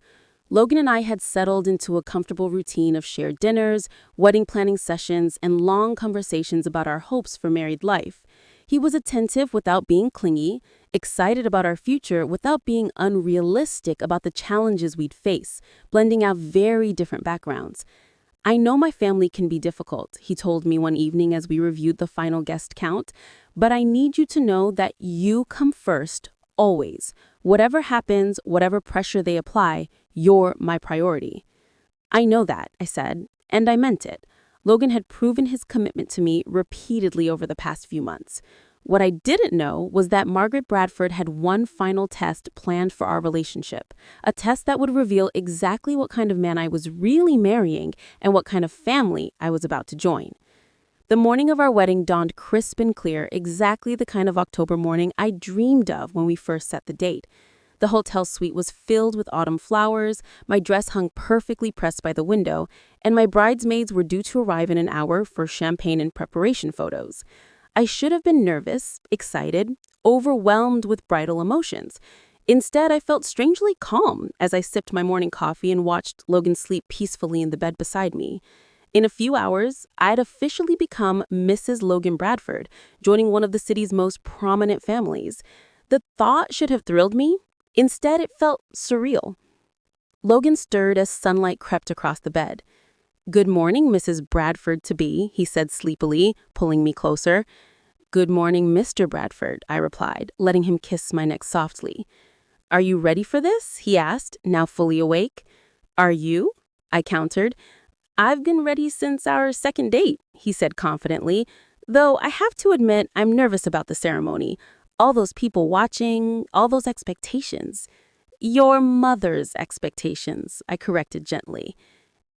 Logan and I had settled into a comfortable routine of shared dinners, wedding planning sessions, and long conversations about our hopes for married life. He was attentive without being clingy, excited about our future without being unrealistic about the challenges we'd face, blending out very different backgrounds. I know my family can be difficult, he told me one evening as we reviewed the final guest count, but I need you to know that you come first, always. Whatever happens, whatever pressure they apply, you're my priority. I know that, I said, and I meant it. Logan had proven his commitment to me repeatedly over the past few months. What I didn't know was that Margaret Bradford had one final test planned for our relationship, a test that would reveal exactly what kind of man I was really marrying and what kind of family I was about to join. The morning of our wedding dawned crisp and clear, exactly the kind of October morning I dreamed of when we first set the date. The hotel suite was filled with autumn flowers, my dress hung perfectly pressed by the window, and my bridesmaids were due to arrive in an hour for champagne and preparation photos. I should have been nervous, excited, overwhelmed with bridal emotions. Instead, I felt strangely calm as I sipped my morning coffee and watched Logan sleep peacefully in the bed beside me. In a few hours, I'd officially become Mrs. Logan Bradford, joining one of the city's most prominent families. The thought should have thrilled me. Instead, it felt surreal. Logan stirred as sunlight crept across the bed. "Good morning, Mrs. Bradford-to-be," he said sleepily, pulling me closer. "Good morning, Mr. Bradford," I replied, letting him kiss my neck softly. "Are you ready for this?" he asked, now fully awake. "Are you?" I countered. "I've been ready since our second date," he said confidently, though I have to admit I'm nervous about the ceremony. All those people watching, all those expectations. "Your mother's expectations," I corrected gently.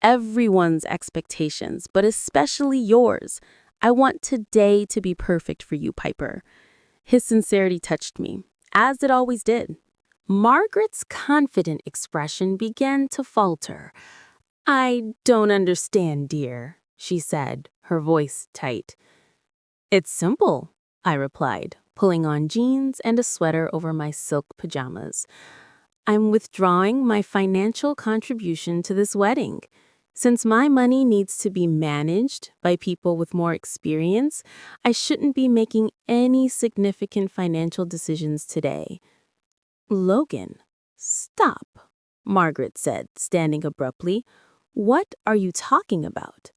"Everyone's expectations, but especially yours. I want today to be perfect for you, Piper." His sincerity touched me. as it always did. Margaret's confident expression began to falter. "I don't understand, dear," she said, her voice tight. "It's simple," I replied, pulling on jeans and a sweater over my silk pajamas. "I'm withdrawing my financial contribution to this wedding. Since my money needs to be managed by people with more experience, I shouldn't be making any significant financial decisions today." "Logan, stop," Margaret said, standing abruptly. "What are you talking about?"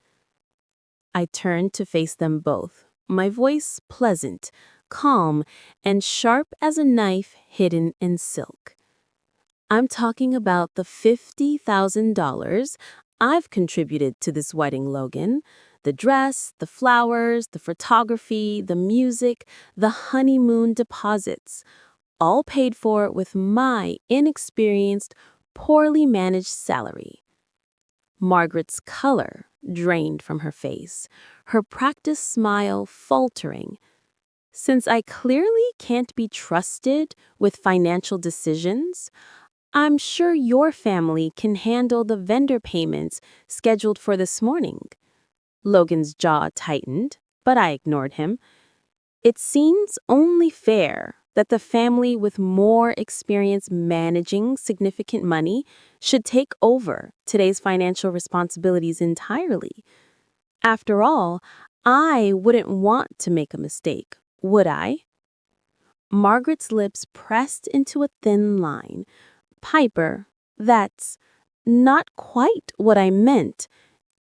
I turned to face them both, my voice pleasant, calm, and sharp as a knife hidden in silk. "I'm talking about the $50,000 I've contributed to this wedding, Logan. The dress, the flowers, the photography, the music, the honeymoon deposits, all paid for with my inexperienced, poorly managed salary." Margaret's color drained from her face, her practiced smile faltering. "Since I clearly can't be trusted with financial decisions, I'm sure your family can handle the vendor payments scheduled for this morning." Logan's jaw tightened, but I ignored him. "It seems only fair that the family with more experience managing significant money should take over today's financial responsibilities entirely. After all, I wouldn't want to make a mistake, would I?" Margaret's lips pressed into a thin line. "Piper, that's not quite what I meant."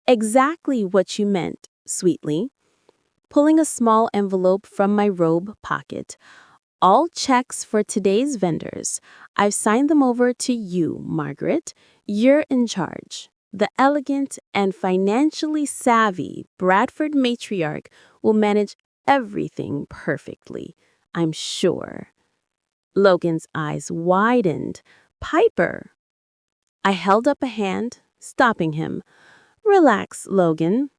"Exactly what you meant," sweetly. Pulling a small envelope from my robe pocket. "All checks for today's vendors. I've signed them over to you, Margaret. You're in charge. The elegant and financially savvy Bradford matriarch will manage everything perfectly, I'm sure." Logan's eyes widened. "Piper." I held up a hand, stopping him. "Relax, Logan.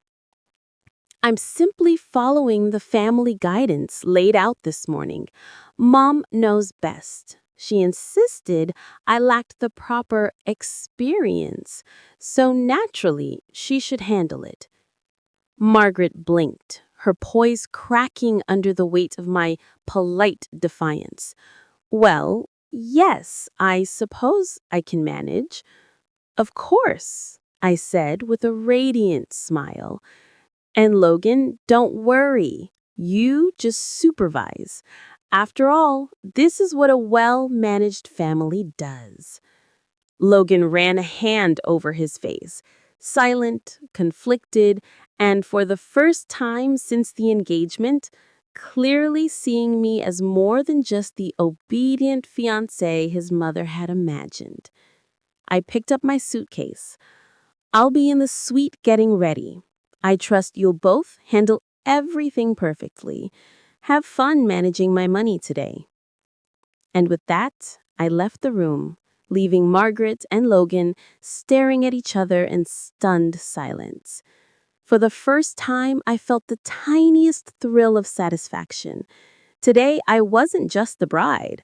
I'm simply following the family guidance laid out this morning. Mom knows best. She insisted I lacked the proper experience, so naturally she should handle it." Margaret blinked, her poise cracking under the weight of my polite defiance. "Well, yes, I suppose I can manage." "Of course," I said with a radiant smile. "And Logan, don't worry. You just supervise. After all, this is what a well-managed family does." Logan ran a hand over his face, silent, conflicted, and for the first time since the engagement, clearly seeing me as more than just the obedient fiancé his mother had imagined. I picked up my suitcase. "I'll be in the suite getting ready. I trust you'll both handle everything perfectly. Have fun managing my money today." And with that, I left the room, leaving Margaret and Logan staring at each other in stunned silence. For the first time, I felt the tiniest thrill of satisfaction. Today, I wasn't just the bride.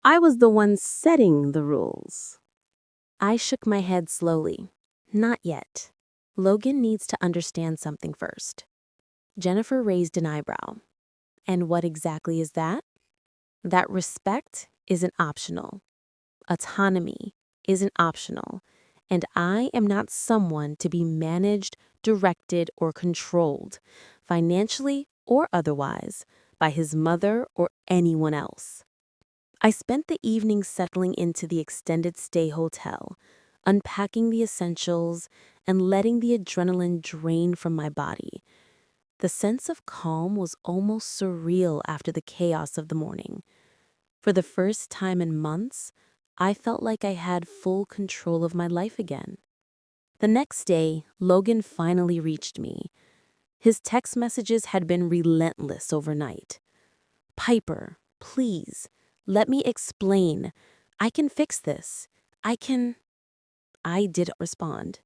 I was the one setting the rules. I shook my head slowly. "Not yet. Logan needs to understand something first." Jennifer raised an eyebrow. "And what exactly is that?" "That respect isn't optional. Autonomy isn't optional. And I am not someone to be managed, directed, or controlled, financially or otherwise, by his mother or anyone else." I spent the evening settling into the extended stay hotel, unpacking the essentials and letting the adrenaline drain from my body. The sense of calm was almost surreal after the chaos of the morning. For the first time in months, I felt like I had full control of my life again. The next day, Logan finally reached me. His text messages had been relentless overnight. "Piper, please, let me explain. I can fix this. I can—" I didn't respond.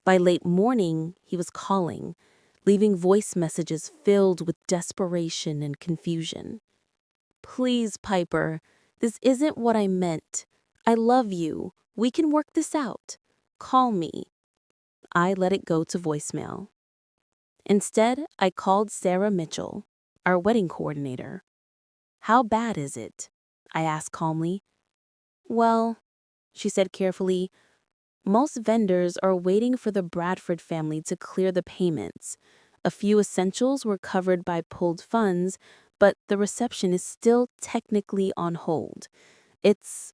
By late morning, he was calling, leaving voice messages filled with desperation and confusion. "Please, Piper, This isn't what I meant. I love you. We can work this out. Call me. I let it go to voicemail. Instead, I called Sarah Mitchell, our wedding coordinator. How bad is it? I asked calmly. Well, she said carefully, most vendors are waiting for the Bradford family to clear the payments. A few essentials were covered by pooled funds, but the reception is still technically on hold. It's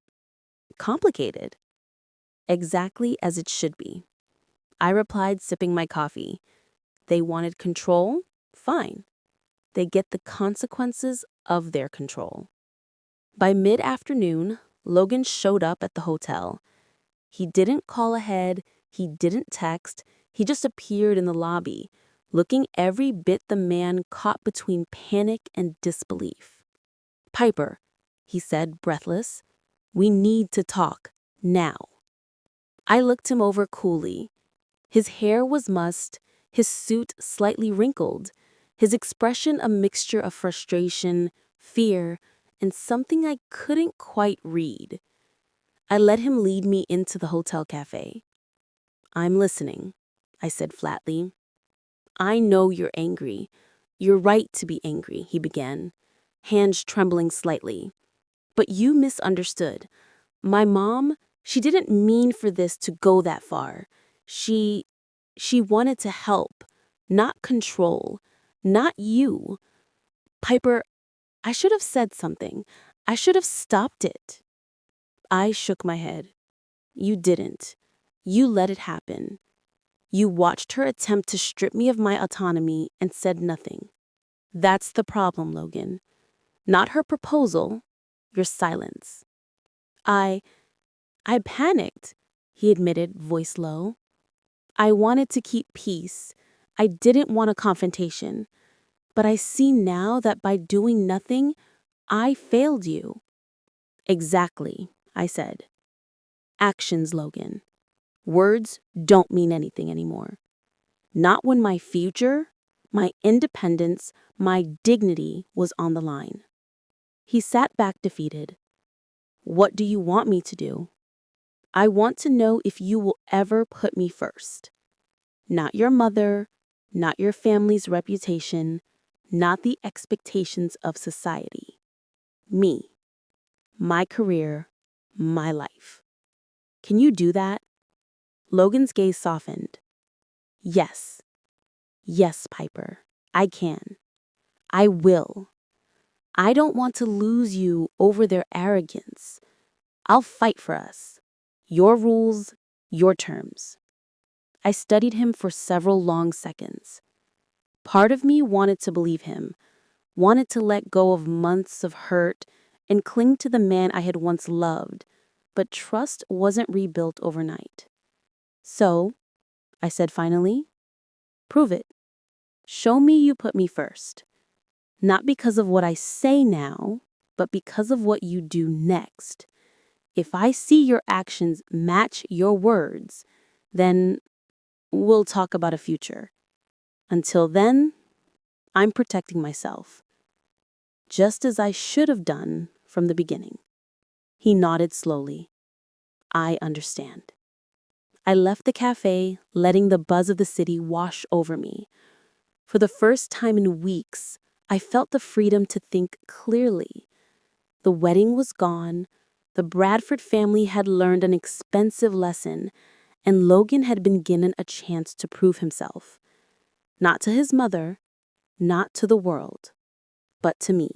complicated. Exactly as it should be. I replied, sipping my coffee. They wanted control? Fine. They get the consequences of their control. By mid-afternoon, Logan showed up at the hotel. He didn't call ahead, he didn't text, he just appeared in the lobby, looking every bit the man caught between panic and disbelief. "Piper," he said, breathless, "we need to talk, now." I looked him over coolly. His hair was mussed, his suit slightly wrinkled, his expression a mixture of frustration, fear, and something I couldn't quite read. I let him lead me into the hotel cafe. "I'm listening," I said flatly. "I know you're angry. You're right to be angry," he began, hands trembling slightly. "But you misunderstood. My mom, she didn't mean for this to go that far. She wanted to help, not control, not you. Piper, I should have said something. I should have stopped it." I shook my head. "You didn't. You let it happen. You watched her attempt to strip me of my autonomy and said nothing. That's the problem, Logan. Not her proposal, your silence." I panicked," he admitted, voice low. "I wanted to keep peace. I didn't want a confrontation. But I see now that by doing nothing, I failed you." "Exactly," I said. "Actions, Logan. Words don't mean anything anymore. Not when my future, my independence, my dignity was on the line." He sat back defeated. "What do you want me to do?" "I want to know if you will ever put me first. Not your mother, not your family's reputation, not the expectations of society. Me, my career, my life. Can you do that?" Logan's gaze softened. "Yes. Yes, Piper. I can. I will. I don't want to lose you over their arrogance. I'll fight for us. Your rules, your terms." I studied him for several long seconds. Part of me wanted to believe him, wanted to let go of months of hurt and cling to the man I had once loved, but trust wasn't rebuilt overnight. "So," I said finally, "prove it. Show me you put me first. Not because of what I say now, but because of what you do next. If I see your actions match your words, then we'll talk about a future. Until then, I'm protecting myself. Just as I should have done from the beginning." He nodded slowly. "I understand." I left the cafe, letting the buzz of the city wash over me. For the first time in weeks, I felt the freedom to think clearly. The wedding was gone, the Bradford family had learned an expensive lesson, and Logan had been given a chance to prove himself. Not to his mother, not to the world, but to me.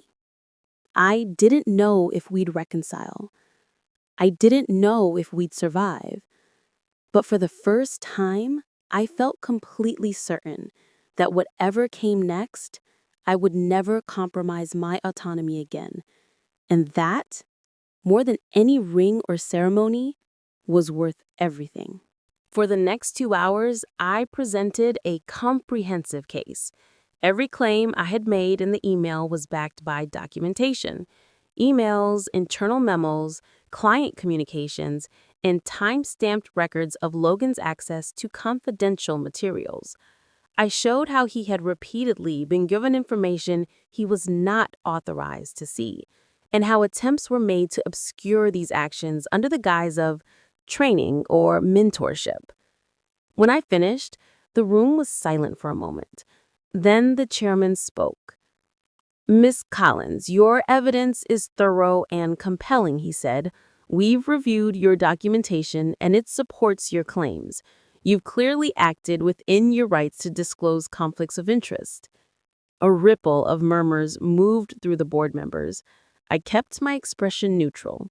I didn't know if we'd reconcile. I didn't know if we'd survive. But for the first time, I felt completely certain that whatever came next, I would never compromise my autonomy again. And that, more than any ring or ceremony, was worth everything. For the next 2 hours, I presented a comprehensive case. Every claim I had made in the email was backed by documentation. Emails, internal memos, client communications, and time-stamped records of Logan's access to confidential materials. I showed how he had repeatedly been given information he was not authorized to see, and how attempts were made to obscure these actions under the guise of training or mentorship. When I finished, the room was silent for a moment. Then the chairman spoke. "Miss Collins, your evidence is thorough and compelling," he said. "We've reviewed your documentation and it supports your claims. You've clearly acted within your rights to disclose conflicts of interest." A ripple of murmurs moved through the board members. I kept my expression neutral.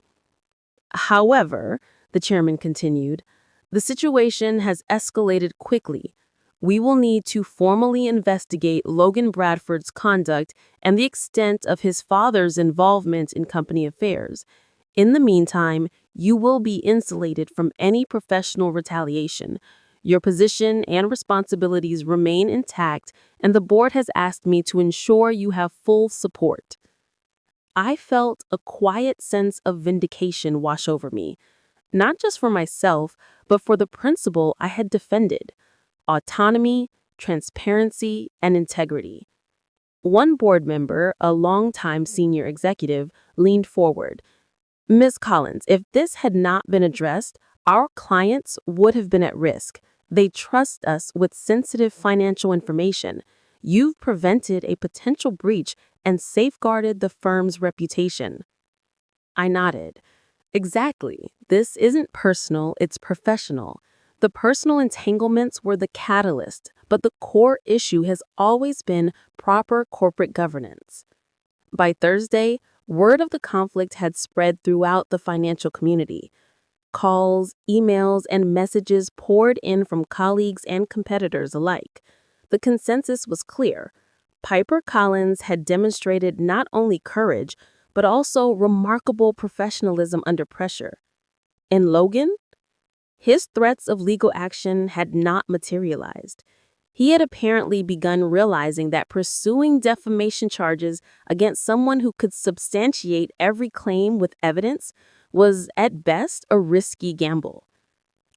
"However," the chairman continued, "the situation has escalated quickly. We will need to formally investigate Logan Bradford's conduct and the extent of his father's involvement in company affairs. In the meantime, you will be insulated from any professional retaliation. Your position and responsibilities remain intact, and the board has asked me to ensure you have full support." I felt a quiet sense of vindication wash over me, not just for myself, but for the principle I had defended: autonomy, transparency, and integrity. One board member, a longtime senior executive, leaned forward. "Ms. Collins, if this had not been addressed, our clients would have been at risk. They trust us with sensitive financial information. You've prevented a potential breach and safeguarded the firm's reputation." I nodded. Exactly. This isn't personal, it's professional. The personal entanglements were the catalyst, but the core issue has always been proper corporate governance. By Thursday, word of the conflict had spread throughout the financial community. Calls, emails, and messages poured in from colleagues and competitors alike. The consensus was clear. Piper Collins had demonstrated not only courage, but also remarkable professionalism under pressure. And Logan? His threats of legal action had not materialized. He had apparently begun realizing that pursuing defamation charges against someone who could substantiate every claim with evidence was, at best, a risky gamble.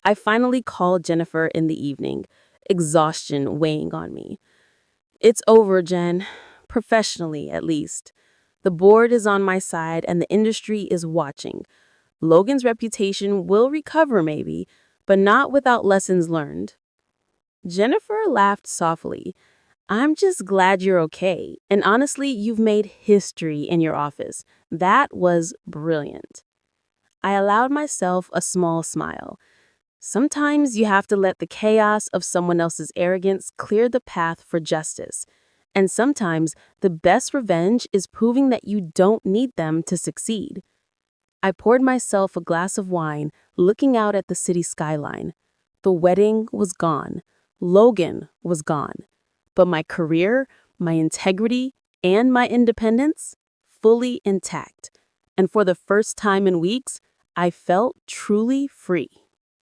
I finally called Jennifer in the evening, exhaustion weighing on me. "It's over, Jen. Professionally, at least. The board is on my side and the industry is watching. Logan's reputation will recover maybe, but not without lessons learned." Jennifer laughed softly. "I'm just glad you're okay. And honestly, you've made history in your office. That was brilliant." I allowed myself a small smile. Sometimes you have to let the chaos of someone else's arrogance clear the path for justice. And sometimes the best revenge is proving that you don't need them to succeed. I poured myself a glass of wine, looking out at the city skyline. The wedding was gone. Logan was gone. But my career, my integrity, and my independence, fully intact. And for the first time in weeks, I felt truly free.